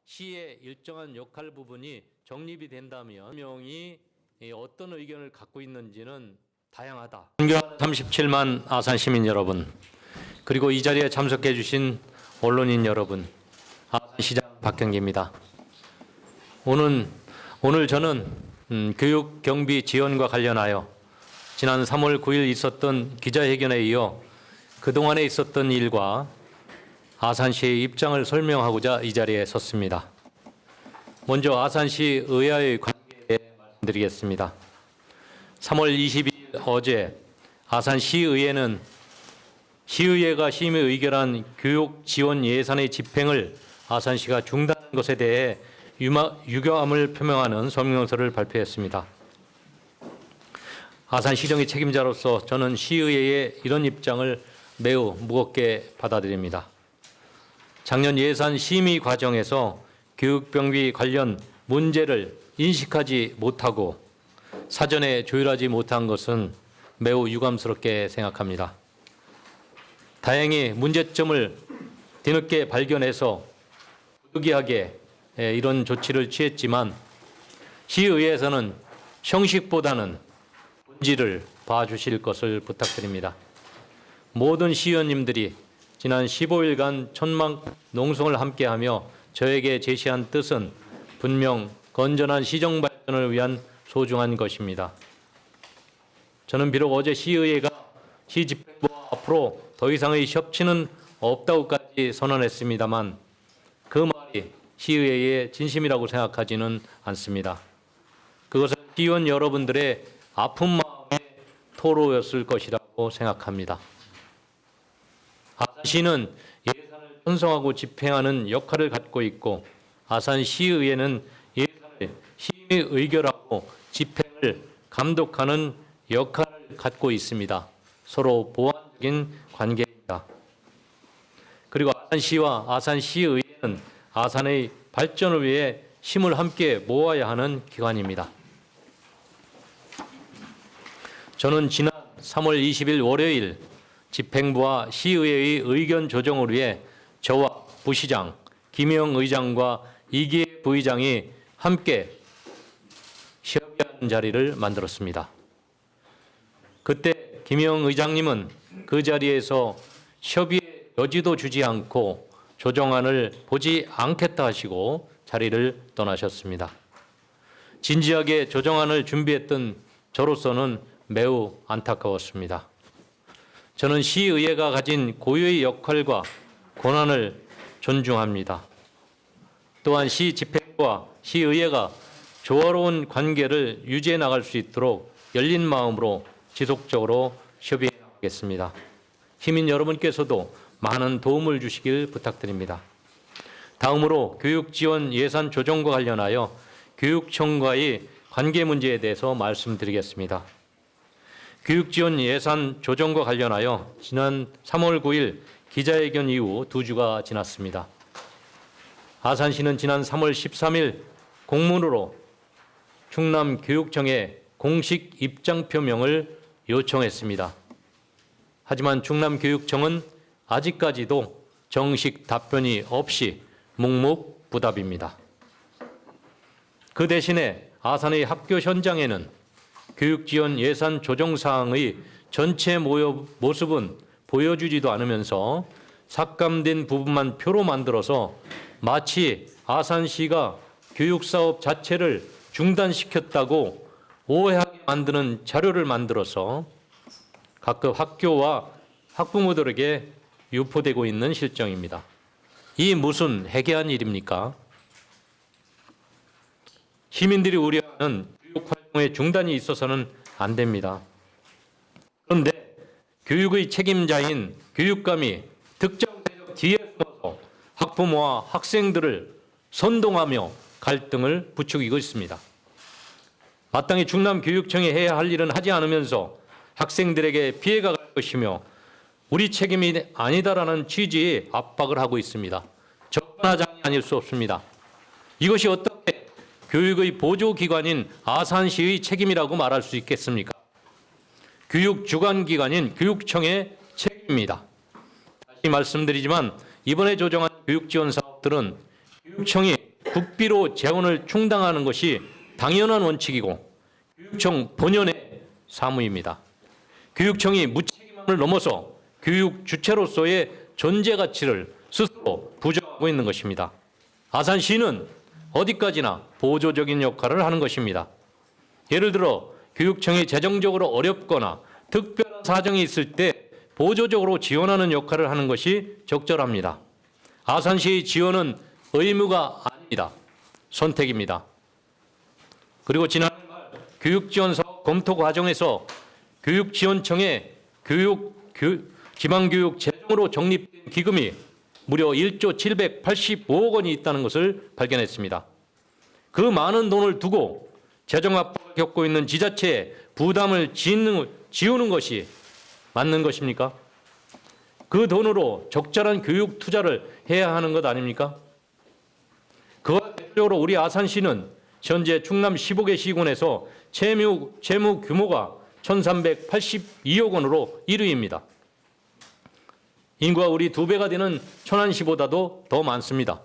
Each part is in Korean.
시의 일정한 역할 부분이 정립이 된다면 명이 어떤 의견을 갖고 있는지는 다양하다. 37만 아산 시민 여러분, 그리고 이 자리에 참석해 주신 언론인 여러분, 아산시장 박경기입니다. 오늘 저는 교육 경비 지원과 관련하여 지난 3월 9일 있었던 기자회견에 이어 그동안에 있었던 일과 아산시의 입장을 설명하고자 이 자리에 섰습니다. 먼저 아산시 의회의 관계에 대해 말씀드리겠습니다. 3월 22일 어제 아산시의회는 시의회가 심의 의결한 교육 지원 예산의 집행을 아산시가 중단한 것에 대해 유감을 표명하는 성명서를 발표했습니다. 아산시정의 책임자로서 저는 시의회의 이런 입장을 매우 무겁게 받아들입니다. 작년 예산 심의 과정에서 교육병비 관련 문제를 인식하지 못하고 사전에 조율하지 못한 것은 매우 유감스럽게 생각합니다. 다행히 문제점을 뒤늦게 발견해서 부득이하게 이런 조치를 취했지만 시의회에서는 형식보다는 본질을 봐주실 것을 부탁드립니다. 모든 시의원님들이 지난 15일간 천막 농성을 함께하며 저에게 제시한 뜻은 분명 건전한 시정 발전을 위한 소중한 것입니다. 저는 비록 어제 시의회가 시집행부와 앞으로 더 이상의 협치는 없다고까지 선언했습니다만 그 말이 시의회의 진심이라고 생각하지는 않습니다. 그것은 시의원 여러분들의 아픈 마음의 토로였을 것이라고 생각합니다. 아산시는 예산을 편성하고 집행하는 역할을 갖고 있고 아산시의회는 예산을 심의 의결하고 집행을 감독하는 역할을 갖고 있습니다. 서로 보완적인 관계입니다. 그리고 아산시와 아산시의회는 아산의 발전을 위해 힘을 함께 모아야 하는 기관입니다. 저는 지난 3월 20일 월요일 집행부와 시의회의 의견 조정을 위해 저와 부시장, 김영 의장과 이기혜 부의장이 함께 협의하는 자리를 만들었습니다. 그때 김영 의장님은 그 자리에서 협의의 여지도 주지 않고 조정안을 보지 않겠다 하시고 자리를 떠나셨습니다. 진지하게 조정안을 준비했던 저로서는 매우 안타까웠습니다. 저는 시의회가 가진 고유의 역할과 권한을 존중합니다. 또한 시 집행부와 시의회가 조화로운 관계를 유지해 나갈 수 있도록 열린 마음으로 지속적으로 협의하겠습니다. 시민 여러분께서도 많은 도움을 주시길 부탁드립니다. 다음으로 교육지원 예산 조정과 관련하여 교육청과의 관계 문제에 대해서 말씀드리겠습니다. 교육지원 예산 조정과 관련하여 지난 3월 9일 기자회견 이후 2주가 지났습니다. 아산시는 지난 3월 13일 공문으로 충남교육청에 공식 입장 표명을 요청했습니다. 하지만 충남교육청은 아직까지도 정식 답변이 없이 묵묵부답입니다. 그 대신에 아산의 학교 현장에는 교육지원 예산 조정 사항의 전체 모습은 보여주지도 않으면서 삭감된 부분만 표로 만들어서 마치 아산시가 교육사업 자체를 중단시켰다고 오해하게 만드는 자료를 만들어서 각급 학교와 학부모들에게 유포되고 있는 실정입니다. 이 무슨 해괴한 일입니까? 시민들이 우려하는 교육활동의 중단이 있어서는 안 됩니다. 그런데 교육의 책임자인 교육감이 특정 세력 뒤에 숨어서 학부모와 학생들을 선동하며 갈등을 부추기고 있습니다. 마땅히 충남교육청이 해야 할 일은 하지 않으면서 학생들에게 피해가 갈 것이며 우리 책임이 아니다라는 취지의 압박을 하고 있습니다. 적반하장이 아닐 수 없습니다. 이것이 어떻게 교육의 보조기관인 아산시의 책임이라고 말할 수 있겠습니까? 교육주관기관인 교육청의 책임입니다. 다시 말씀드리지만 이번에 조정한 교육지원 사업들은 교육청이 국비로 재원을 충당하는 것이 당연한 원칙이고 교육청 본연의 사무입니다. 교육청이 무책임함을 넘어서 교육 주체로서의 존재 가치를 스스로 부정하고 있는 것입니다. 아산시는 어디까지나 보조적인 역할을 하는 것입니다. 예를 들어 교육청이 재정적으로 어렵거나 특별한 사정이 있을 때 보조적으로 지원하는 역할을 하는 것이 적절합니다. 아산시의 지원은 의무가 아닙니다. 선택입니다. 그리고 지난해 말 교육지원사업 검토 과정에서 교육지원청의 지방교육 재정으로 적립된 기금이 무려 1조 785억 원이 있다는 것을 발견했습니다. 그 많은 돈을 두고 재정 압박을 겪고 있는 지자체에 부담을 지우는 것이 맞는 것입니까? 그 돈으로 적절한 교육 투자를 해야 하는 것 아닙니까? 그와 대표적으로 우리 아산시는 현재 충남 15개 시군에서 채무 규모가 1,382억 원으로 1위입니다. 인구가 우리 2배가 되는 천안시보다도 더 많습니다.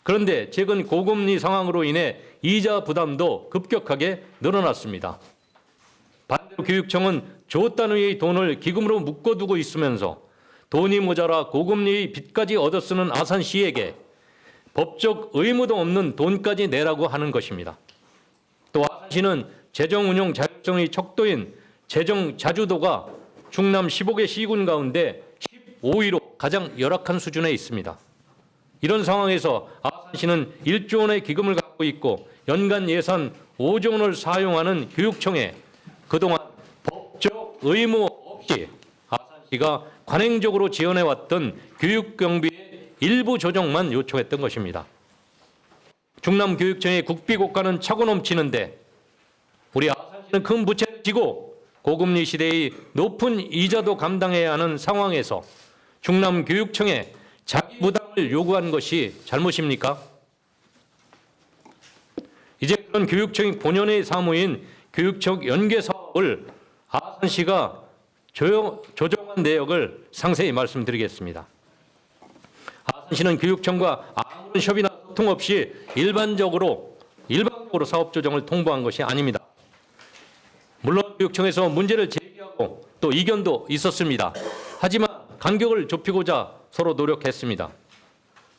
그런데 최근 고금리 상황으로 인해 이자 부담도 급격하게 늘어났습니다. 반대로 교육청은 조단위의 돈을 기금으로 묶어두고 있으면서 돈이 모자라 고금리의 빚까지 얻어쓰는 아산시에게 법적 의무도 없는 돈까지 내라고 하는 것입니다. 또 아산시는 재정 운용 자율성의 척도인 재정 자주도가 충남 15개 시군 가운데 15위로 가장 열악한 수준에 있습니다. 이런 상황에서 아산시는 1조 원의 기금을 갖고 있고 연간 예산 5조 원을 사용하는 교육청에 그동안 법적 의무 없이 아산시가 관행적으로 지원해왔던 교육경비의 일부 조정만 요청했던 것입니다. 충남교육청의 국비고가는 차고 넘치는데 우리 아산시는 큰 부채를 지고 고금리 시대의 높은 이자도 감당해야 하는 상황에서 충남교육청에 자기 부담을 요구한 것이 잘못입니까? 이제 그런 교육청의 본연의 사무인 교육청 연계 사업을 아산시가 조정한 내역을 상세히 말씀드리겠습니다. 아산시는 교육청과 아무런 협의나 소통 없이 일방적으로 사업 조정을 통보한 것이 아닙니다. 물론 교육청에서 문제를 제기하고 또 이견도 있었습니다. 하지만 간격을 좁히고자 서로 노력했습니다.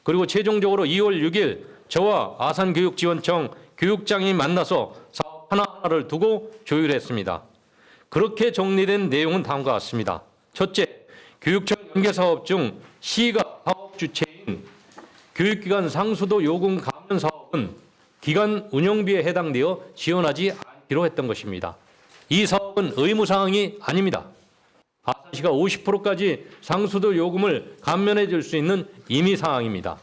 그리고 최종적으로 2월 6일 저와 아산교육지원청 교육장이 만나서 사업 하나하나를 두고 조율했습니다. 그렇게 정리된 내용은 다음과 같습니다. 첫째, 교육청 연계사업 중 시가 사업 주체인 교육기관 상수도 요금 감면 사업은 기관 운영비에 해당되어 지원하지 않기로 했던 것입니다. 이 사업은 의무사항이 아닙니다. 아산시가 50%까지 상수도 요금을 감면해 줄 수 있는 임의사항입니다.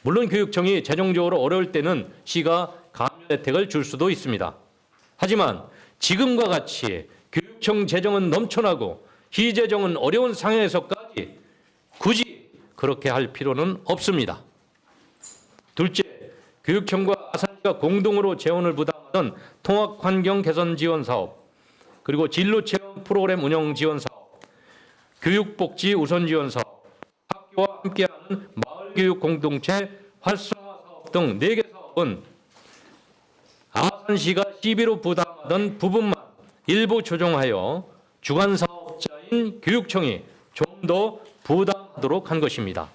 물론 교육청이 재정적으로 어려울 때는 시가 감면 혜택을 줄 수도 있습니다. 하지만 지금과 같이 교육청 재정은 넘쳐나고 희재정은 어려운 상황에서까지 굳이 그렇게 할 필요는 없습니다. 둘째, 교육청과 아산시가 공동으로 재원을 부담하던 통학환경 개선 지원 사업, 그리고 진로체험 프로그램 운영 지원 사업, 교육복지 우선 지원 사업, 학교와 함께하는 마을교육 공동체 활성화 사업 등 4개 사업은 아산시가 시비로 부담하던 부분만 일부 조정하여 주관 사업자인 교육청이 좀 더 부담하도록 한 것입니다.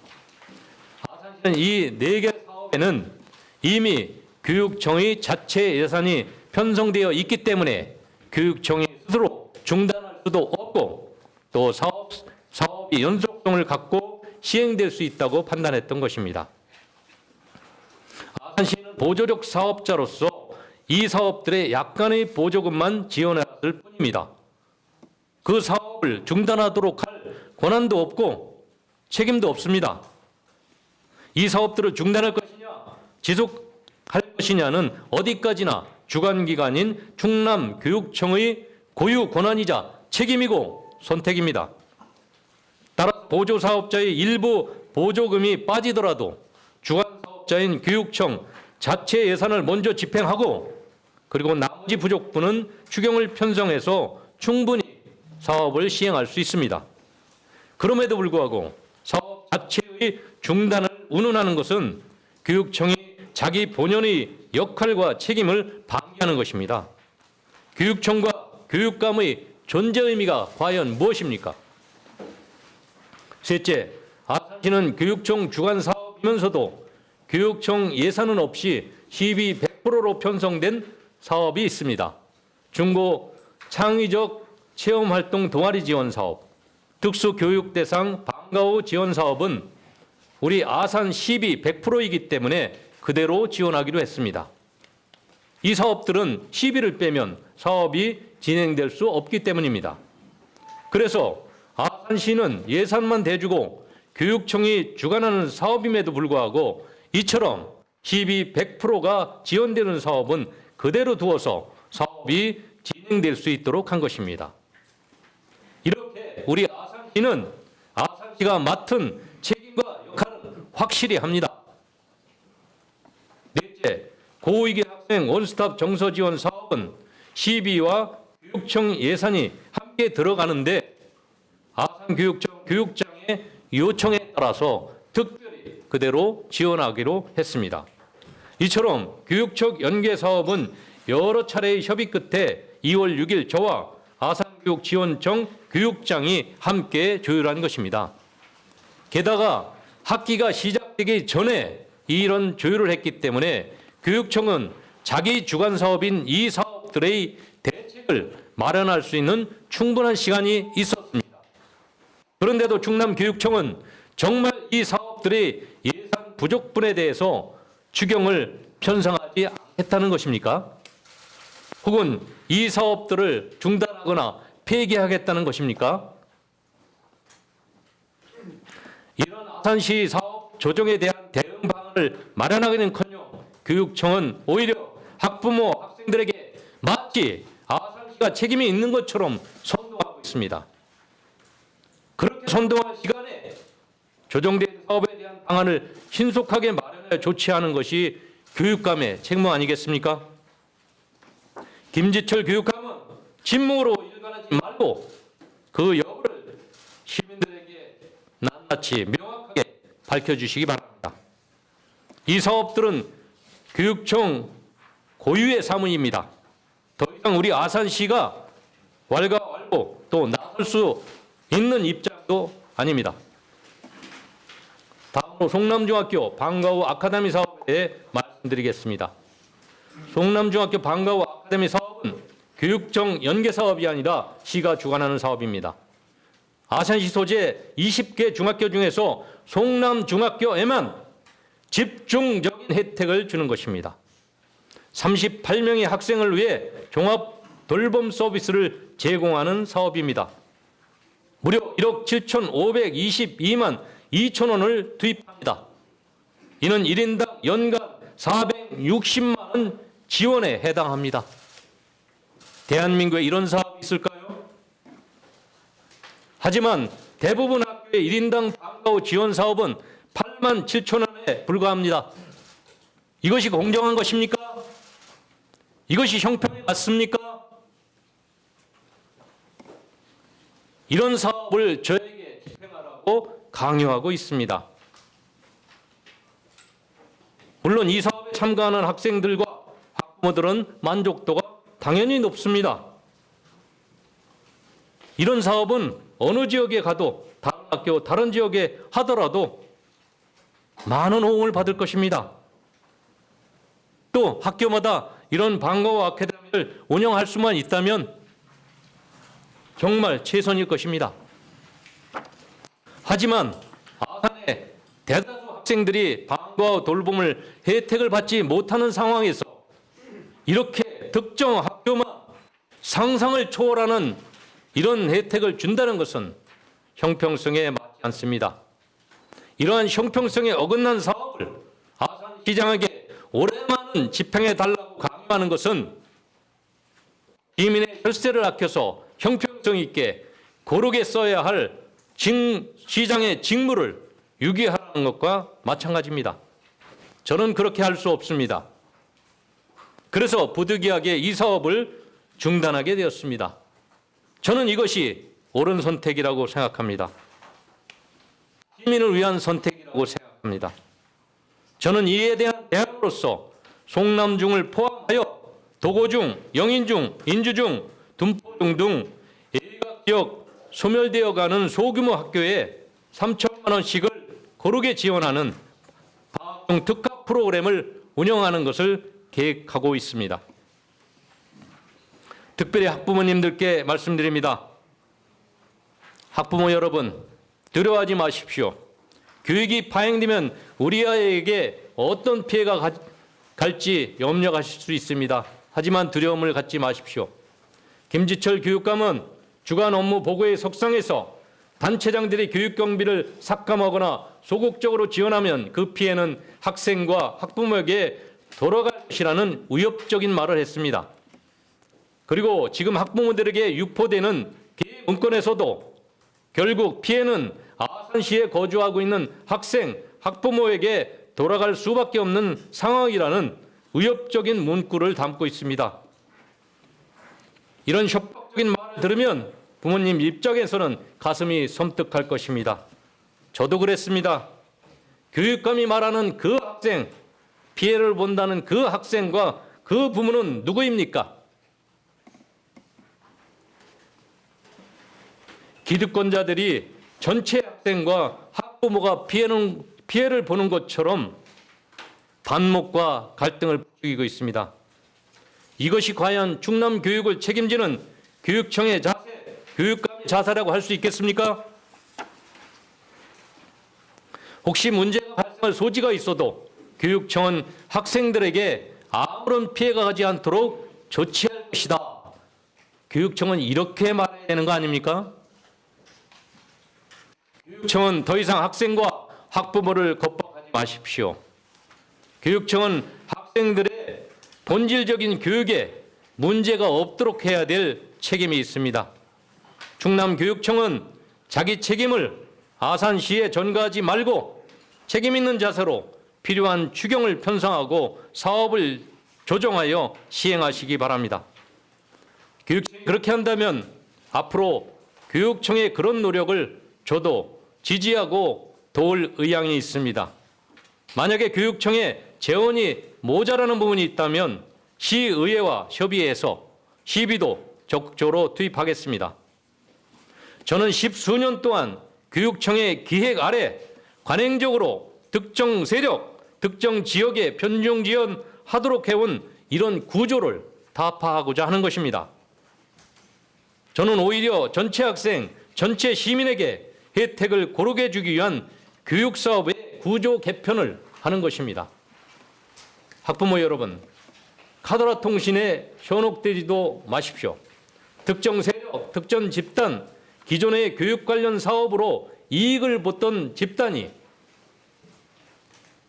아산시는 이 4개 사업에는 이미 교육청의 자체 예산이 편성되어 있기 때문에 교육청이 스스로 중단할 수도 없고 또 사업이 연속성을 갖고 시행될 수 있다고 판단했던 것입니다. 아산시는 보조적 사업자로서 이 사업들의 약간의 보조금만 지원했을 뿐입니다. 그 사업을 중단하도록 할 권한도 없고 책임도 없습니다. 이 사업들을 중단할 것이냐 지속할 것이냐는 어디까지나 주관기관인 충남교육청의 고유 권한이자 책임이고 선택입니다. 따라 보조사업자의 일부 보조금이 빠지더라도 주관사업자인 교육청 자체 예산을 먼저 집행하고 그리고 나머지 부족분은 추경을 편성해서 충분히 사업을 시행할 수 있습니다. 그럼에도 불구하고 사업 자체의 중단을 운운하는 것은 교육청이 자기 본연의 역할과 책임을 방기하는 것입니다. 교육청과 교육감의 존재 의미가 과연 무엇입니까? 셋째, 아산시는 교육청 주관 사업이면서도 교육청 예산은 없이 시비 100%로 편성된 사업이 있습니다. 중고 창의적 체험활동 동아리 지원 사업, 특수교육대상 방과후 지원 사업은 우리 아산 시비 100%이기 때문에 그대로 지원하기로 했습니다. 이 사업들은 시비를 빼면 사업이 진행될 수 없기 때문입니다. 그래서 아산시는 예산만 대주고 교육청이 주관하는 사업임에도 불구하고 이처럼 시비 100%가 지원되는 사업은 그대로 두어서 사업이 진행될 수 있도록 한 것입니다. 이렇게 우리 아산시는 아산시가 맡은 책임과 역할은 확실히 합니다. 넷째, 고위기 학생 원스톱 정서 지원 사업은 시비와 교육청 예산이 함께 들어가는데 아산교육청 교육장의 요청에 따라서 특별히 그대로 지원하기로 했습니다. 이처럼 교육청 연계 사업은 여러 차례의 협의 끝에 2월 6일 저와 아산교육지원청 교육장이 함께 조율한 것입니다. 게다가 학기가 시작되기 전에 이런 조율을 했기 때문에 교육청은 자기 주관 사업인 이 사업들의 대책을 마련할 수 있는 충분한 시간이 있었습니다. 그런데도 충남교육청은 정말 이 사업들의 예산 부족분에 대해서 추경을 편성하지 않겠다는 것입니까? 혹은 이 사업들을 중단하거나 폐기하겠다는 것입니까? 이런 아산시 사업 조정에 대한 대응 방안을 마련하기는커녕 교육청은 오히려 학부모, 학생들에게 마치 아산시가 책임이 있는 것처럼 선동하고 있습니다. 그렇게 선동할 시간에 조정된 사업에 대한 방안을 신속하게 마련해 조치하는 것이 교육감의 책무 아니겠습니까? 김지철 교육감은 침묵으로 일관하지 말고 그 여부를 시민들에게 낱낱이 명확하게 밝혀주시기 바랍니다. 이 사업들은 교육청 고유의 사무입니다. 더 이상 우리 아산시가 왈가왈부 또 나설 수 있는 입장도 아닙니다. 다음으로 송남중학교 방과후 아카데미 사업에 대해 말씀드리겠습니다. 송남중학교 방과후 아카데미 사업은 교육청 연계 사업이 아니라 시가 주관하는 사업입니다. 아산시 소재 20개 중학교 중에서 송남중학교에만 집중적인 혜택을 주는 것입니다. 38명의 학생을 위해 종합 돌봄 서비스를 제공하는 사업입니다. 무려 1억 7,522만 2천 원을 투입합니다. 이는 1인당 연간 460만 원 지원에 해당합니다. 대한민국에 이런 사업이 있을까요? 하지만 대부분 학교의 1인당 방과후 지원 사업은 8만 7천 원에 불과합니다. 이것이 공정한 것입니까? 이것이 형평에 맞습니까? 이런 사업을 저에게 집행하라고 강요하고 있습니다. 물론 이 사업에 참가하는 학생들과 학부모들은 만족도가 당연히 높습니다. 이런 사업은 어느 지역에 가도 다른 학교, 다른 지역에 하더라도 많은 호응을 받을 것입니다. 또 학교마다 이런 방과후 아카데미를 운영할 수만 있다면 정말 최선일 것입니다. 하지만 아산의 대다수 학생들이 방과후 돌봄을 혜택을 받지 못하는 상황에서 이렇게 특정 학교만 상상을 초월하는 이런 혜택을 준다는 것은 형평성에 맞지 않습니다. 이러한 형평성에 어긋난 사업을 아산시장에게 올해만은 집행해달라고 강요하는 것은 시민의 혈세를 아껴서 형평성 있게 고르게 써야 할 시장의 직무를 유기하는 것과 마찬가지입니다. 저는 그렇게 할 수 없습니다. 그래서 부득이하게 이 사업을 중단하게 되었습니다. 저는 이것이 옳은 선택이라고 생각합니다. 시민을 위한 선택이라고 생각합니다. 저는 이에 대한 대안으로서 송남중을 포함하여 도고중, 영인중, 인주중, 둔포중 등 일각 지역 소멸되어 가는 소규모 학교에 3천만 원씩을 고르게 지원하는 방학중 특화 프로그램을 운영하는 것을 계획하고 있습니다. 특별히 학부모님들께 말씀드립니다. 학부모 여러분, 두려워하지 마십시오. 교육이 파행되면 우리 아이에게 어떤 피해가 갈지 염려하실 수 있습니다. 하지만 두려움을 갖지 마십시오. 김지철 교육감은 주간 업무 보고의 석상에서 단체장들이 교육 경비를 삭감하거나 소극적으로 지원하면 그 피해는 학생과 학부모에게 돌아갈 것이라는 위협적인 말을 했습니다. 그리고 지금 학부모들에게 유포되는 계획 문건에서도 결국 피해는 아산시에 거주하고 있는 학생, 학부모에게 돌아갈 수밖에 없는 상황이라는 위협적인 문구를 담고 있습니다. 이런 협박적인 말을 들으면 부모님 입장에서는 가슴이 섬뜩할 것입니다. 저도 그랬습니다. 교육감이 말하는 그 학생, 피해를 본다는 그 학생과 그 부모는 누구입니까? 기득권자들이 전체 학생과 학부모가 피해를 보는 것처럼 반목과 갈등을 부추기고 있습니다. 이것이 과연 충남 교육을 책임지는 교육청의 자세, 교육감의 자세라고 할 수 있겠습니까? 혹시 문제가 발생할 소지가 있어도 교육청은 학생들에게 아무런 피해가 가지 않도록 조치할 것이다. 교육청은 이렇게 말해야 되는 거 아닙니까? 교육청은 더 이상 학생과 학부모를 겁박하지 마십시오. 교육청은 학생들의 본질적인 교육에 문제가 없도록 해야 될 책임이 있습니다. 충남교육청은 자기 책임을 아산시에 전가하지 말고 책임 있는 자세로 필요한 추경을 편성하고 사업을 조정하여 시행하시기 바랍니다. 교육청이 그렇게 한다면 앞으로 교육청의 그런 노력을 저도 지지하고 도울 의향이 있습니다. 만약에 교육청에 재원이 모자라는 부분이 있다면 시의회와 협의해서 시비도 적극적으로 투입하겠습니다. 저는 10수년 동안 교육청의 기획 아래 관행적으로 특정 세력, 특정 지역에 편중 지원하도록 해온 이런 구조를 타파하고자 하는 것입니다. 저는 오히려 전체 학생, 전체 시민에게 혜택을 고르게 주기 위한 교육사업의 구조 개편을 하는 것입니다. 학부모 여러분, 카더라 통신에 현혹되지도 마십시오. 특정 세력, 특정 집단, 기존의 교육 관련 사업으로 이익을 봤던 집단이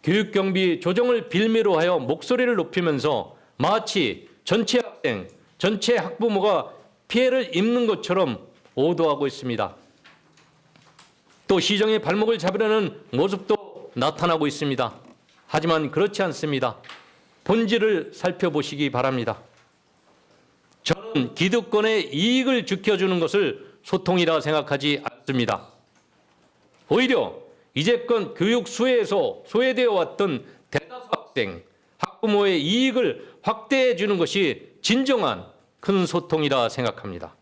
교육경비 조정을 빌미로 하여 목소리를 높이면서 마치 전체 학생, 전체 학부모가 피해를 입는 것처럼 오도하고 있습니다. 또 시정의 발목을 잡으려는 모습도 나타나고 있습니다. 하지만 그렇지 않습니다. 본질을 살펴보시기 바랍니다. 저는 기득권의 이익을 지켜주는 것을 소통이라 생각하지 않습니다. 오히려 이제껏 교육 수혜에서 소외되어 왔던 대다수 학생, 학부모의 이익을 확대해 주는 것이 진정한 큰 소통이라 생각합니다.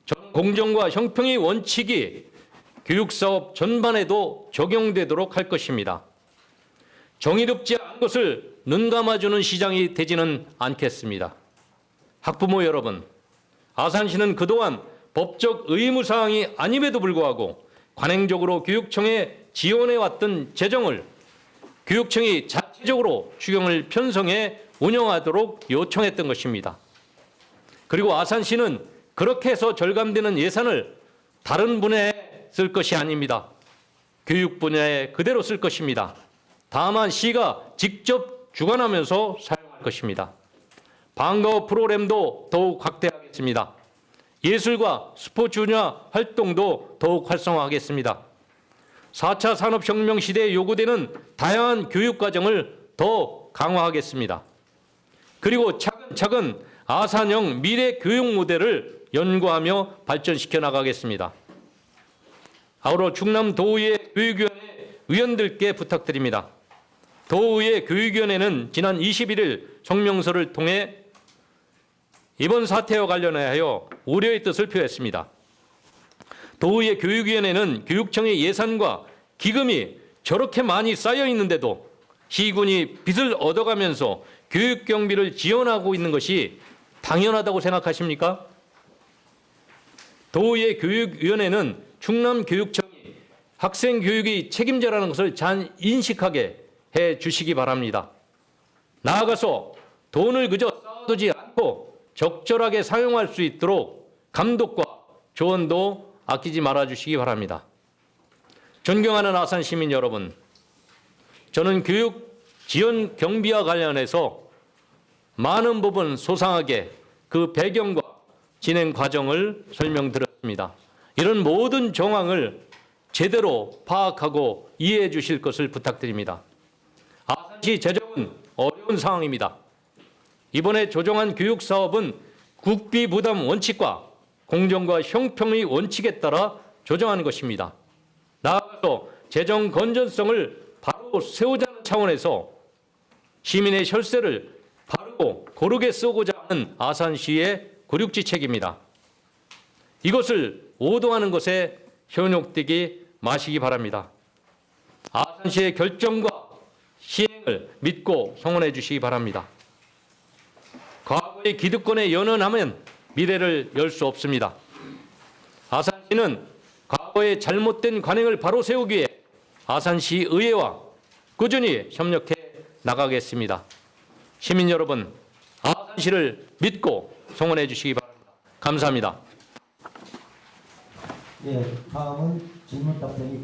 저는 공정과 형평의 원칙이 교육사업 전반에도 적용되도록 할 것입니다. 정의롭지 않은 것을 눈감아주는 시장이 되지는 않겠습니다. 학부모 여러분, 아산시는 그동안 법적 의무사항이 아님에도 불구하고 관행적으로 교육청에 지원해왔던 재정을 교육청이 자체적으로 추경을 편성해 운영하도록 요청했던 것입니다. 그리고 아산시는 그렇게 해서 절감되는 예산을 다른 분야에 쓸 것이 아닙니다. 교육 분야에 그대로 쓸 것입니다. 다만 시가 직접 주관하면서 사용할 것입니다. 방과후 프로그램도 더욱 확대하겠습니다. 예술과 스포츠 분야 활동도 더욱 활성화하겠습니다. 4차 산업혁명 시대에 요구되는 다양한 교육과정을 더 강화하겠습니다. 그리고 차근차근 아산형 미래 교육 모델을 연구하며 발전시켜 나가겠습니다. 아울러 충남도의회 교육위원회 위원들께 부탁드립니다. 도의회 교육위원회는 지난 21일 성명서를 통해 이번 사태와 관련하여 우려의 뜻을 표했습니다. 도의회 교육위원회는 교육청의 예산과 기금이 저렇게 많이 쌓여 있는데도 시군이 빚을 얻어가면서 교육 경비를 지원하고 있는 것이 당연하다고 생각하십니까? 도의회 교육위원회는 충남교육청이 학생 교육의 책임자라는 것을 잘 인식하게 해 주시기 바랍니다. 나아가서 돈을 그저 쌓아두지 않고 적절하게 사용할 수 있도록 감독과 조언도 아끼지 말아 주시기 바랍니다. 존경하는 아산 시민 여러분, 저는 교육 지원 경비와 관련해서 많은 부분 소상하게 그 배경과 진행 과정을 설명드렸습니다. 이런 모든 정황을 제대로 파악하고 이해해 주실 것을 부탁드립니다. 아산시 재정은 어려운 상황입니다. 이번에 조정한 교육사업은 국비 부담 원칙과 공정과 형평의 원칙에 따라 조정하는 것입니다. 나아가서 재정 건전성을 바로 세우자는 차원에서 시민의 혈세를 바르고 고르게 쓰고자 하는 아산시의 굴육지책입니다. 이것을 오도하는 것에 현혹되지 마시기 바랍니다. 아산시의 결정과 시행을 믿고 성원해 주시기 바랍니다. 과거의 기득권에 연연하면 미래를 열 수 없습니다. 아산시는 과거의 잘못된 관행을 바로 세우기 위해 아산시 의회와 꾸준히 협력해 나가겠습니다. 시민 여러분, 아산시를 믿고 성원해 주시기 바랍니다. 감사합니다. 예, 다음은 질문 답변이